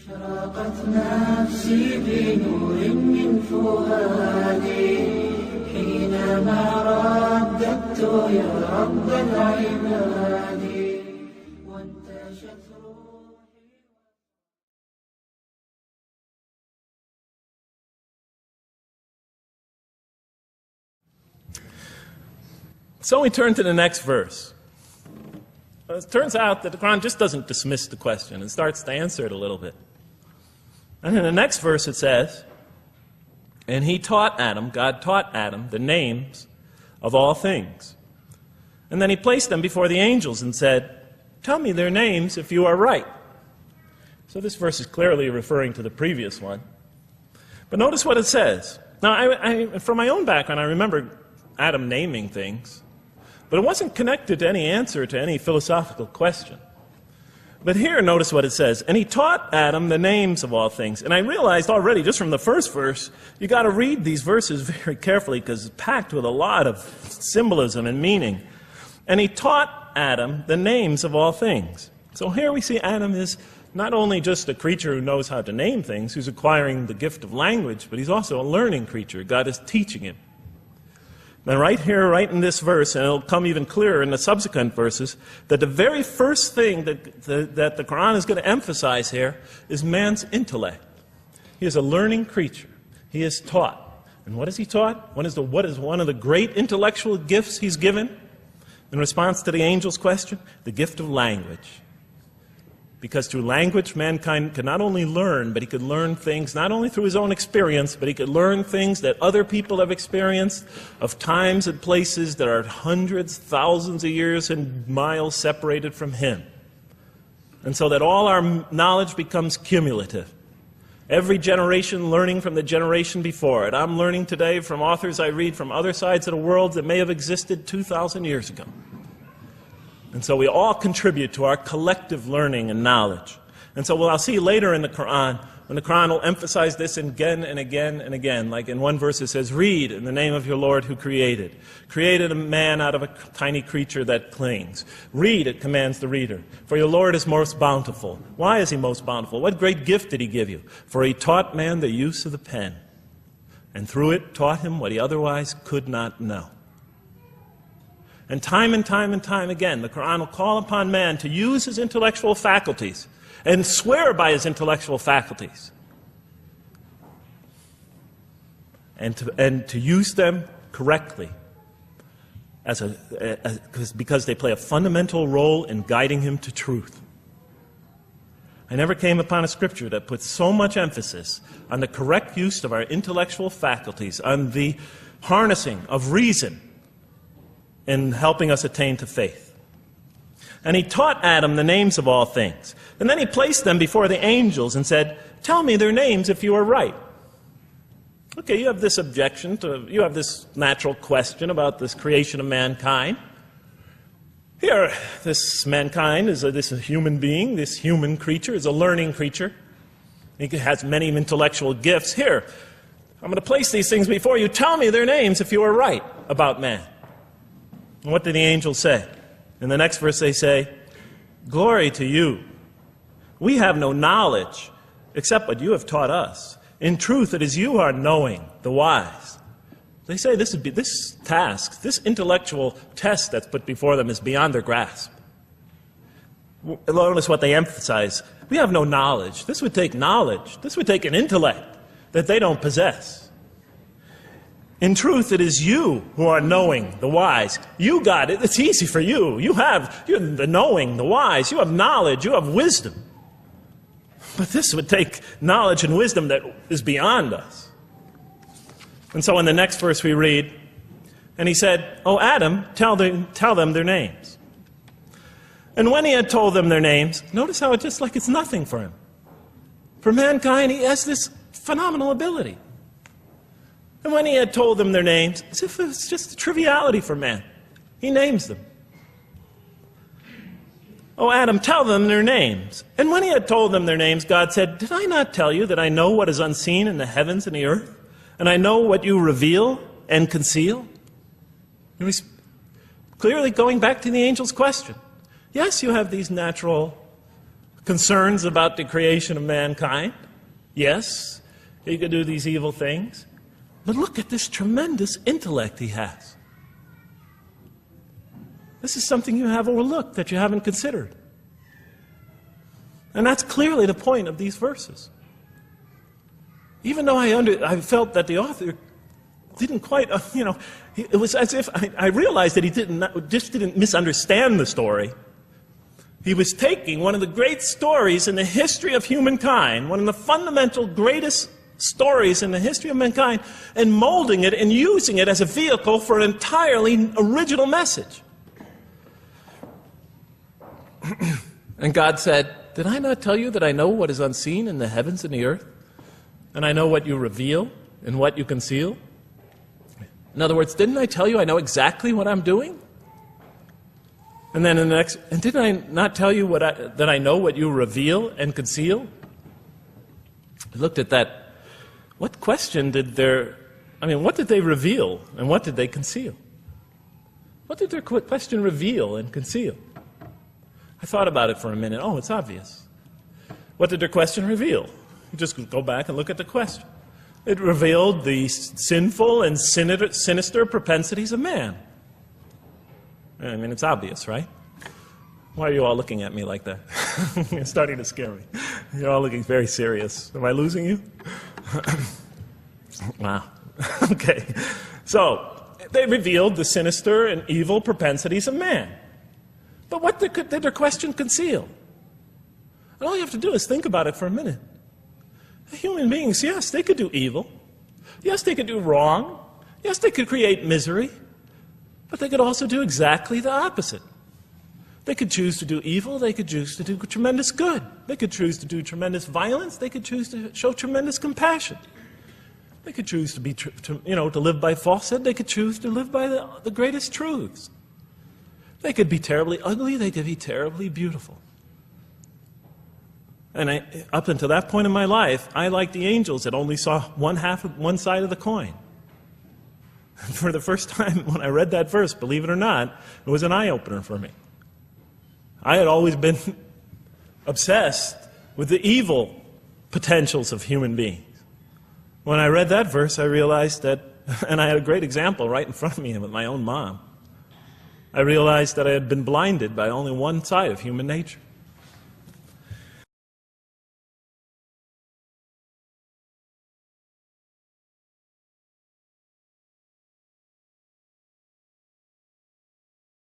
أشرقت نفسي بنور من فؤادي حينما رددت يا رب العباد وانتشت روحي. So we turn to the next verse. It turns out that the Quran just doesn't dismiss the question. It starts to answer it a little bit. And in the next verse it says, and he taught Adam, God taught Adam, the names of all things. And then he placed them before the angels and said, tell me their names if you are right. So this verse is clearly referring to the previous one. But notice what it says. Now, from my own background, I remember Adam naming things. But it wasn't connected to any answer to any philosophical question. But here, notice what it says. And he taught Adam the names of all things. And I realized already, just from the first verse, you got to read these verses very carefully because it's packed with a lot of symbolism and meaning. And he taught Adam the names of all things. So here we see Adam is not only just a creature who knows how to name things, who's acquiring the gift of language, but he's also a learning creature. God is teaching him. And right here, right in this verse, and it'll come even clearer in the subsequent verses, that the very first thing that the Quran is going to emphasize here is man's intellect. He is a learning creature. He is taught. And what is he taught? What is one of the great intellectual gifts he's given? In response to the angel's question, the gift of language. Because through language, mankind can not only learn, but he could learn things not only through his own experience, but he could learn things that other people have experienced of times and places that are hundreds, thousands of years and miles separated from him. And so that all our knowledge becomes cumulative. Every generation learning from the generation before it. I'm learning today from authors I read from other sides of the world that may have existed 2,000 years ago. And so we all contribute to our collective learning and knowledge. And so what I'll see later in the Quran, when the Quran will emphasize this again and again and again. Like in one verse it says, read in the name of your Lord who created. Created a man out of a tiny creature that clings. Read, it commands the reader. For your Lord is most bountiful. Why is he most bountiful? What great gift did he give you? For he taught man the use of the pen. And through it taught him what he otherwise could not know. And time again, the Quran will call upon man to use his intellectual faculties and swear by his intellectual faculties. And to use them correctly because they play a fundamental role in guiding him to truth. I never came upon a scripture that puts so much emphasis on the correct use of our intellectual faculties, on the harnessing of reason, in helping us attain to faith. And he taught Adam the names of all things. And then he placed them before the angels and said, tell me their names if you are right. Okay, you have this objection, you have this natural question about this creation of mankind. Here, this mankind is this human being, this human creature is a learning creature. He has many intellectual gifts. Here, I'm going to place these things before you. Tell me their names if you are right about man. And what do the angels say? In the next verse they say, glory to you. We have no knowledge except what you have taught us. In truth, it is you who are knowing, the wise. They say this task, this intellectual test that's put before them is beyond their grasp. Notice what they emphasize. We have no knowledge. This would take knowledge. This would take an intellect that they don't possess. In truth, it is you who are knowing, the wise. You got it. It's easy for you. You're the knowing, the wise. You have knowledge. You have wisdom. But this would take knowledge and wisdom that is beyond us. And so in the next verse we read, and he said, "O Adam, tell them their names." And when he had told them their names, notice how it's just like it's nothing for him. For mankind, he has this phenomenal ability. And when he had told them their names, as if it was just a triviality for man, he names them. "O Adam, tell them their names." And when he had told them their names, God said, "Did I not tell you that I know what is unseen in the heavens and the earth? And I know what you reveal and conceal?" And he's clearly going back to the angel's question. Yes, you have these natural concerns about the creation of mankind. Yes, he could do these evil things. But look at this tremendous intellect he has. This is something you have overlooked, that you haven't considered. And that's clearly the point of these verses. Even though I felt that the author didn't quite, it was as if I realized that he didn't misunderstand the story. He was taking one of the great stories in the history of humankind, one of the fundamental greatest stories in the history of mankind, and molding it and using it as a vehicle for an entirely original message. And God said, "Did I not tell you that I know what is unseen in the heavens and the earth? And I know what you reveal and what you conceal?" In other words, didn't I tell you I know exactly what I'm doing? And then in the next, and didn't I not tell you that I know what you reveal and conceal? I looked at that. What question what did they reveal and what did they conceal? What did their question reveal and conceal? I thought about it for a minute. Oh, it's obvious. What did their question reveal? You just go back and look at the question. It revealed the sinful and sinister propensities of man. I mean, it's obvious, right? Why are you all looking at me like that? You're starting to scare me. You're all looking very serious. Am I losing you? Wow. Okay. So, they revealed the sinister and evil propensities of man. But what did their question conceal? And all you have to do is think about it for a minute. Human beings, yes, they could do evil. Yes, they could do wrong. Yes, they could create misery. But they could also do exactly the opposite. They could choose to do evil. They could choose to do tremendous good. They could choose to do tremendous violence. They could choose to show tremendous compassion. They could choose to live by falsehood. They could choose to live by the greatest truths. They could be terribly ugly. They could be terribly beautiful. And up until that point in my life, I, like the angels, that only saw one side of the coin. For the first time when I read that verse, believe it or not, it was an eye-opener for me. I had always been obsessed with the evil potentials of human beings. When I read that verse, I realized that, and I had a great example right in front of me with my own mom, I realized that I had been blinded by only one side of human nature.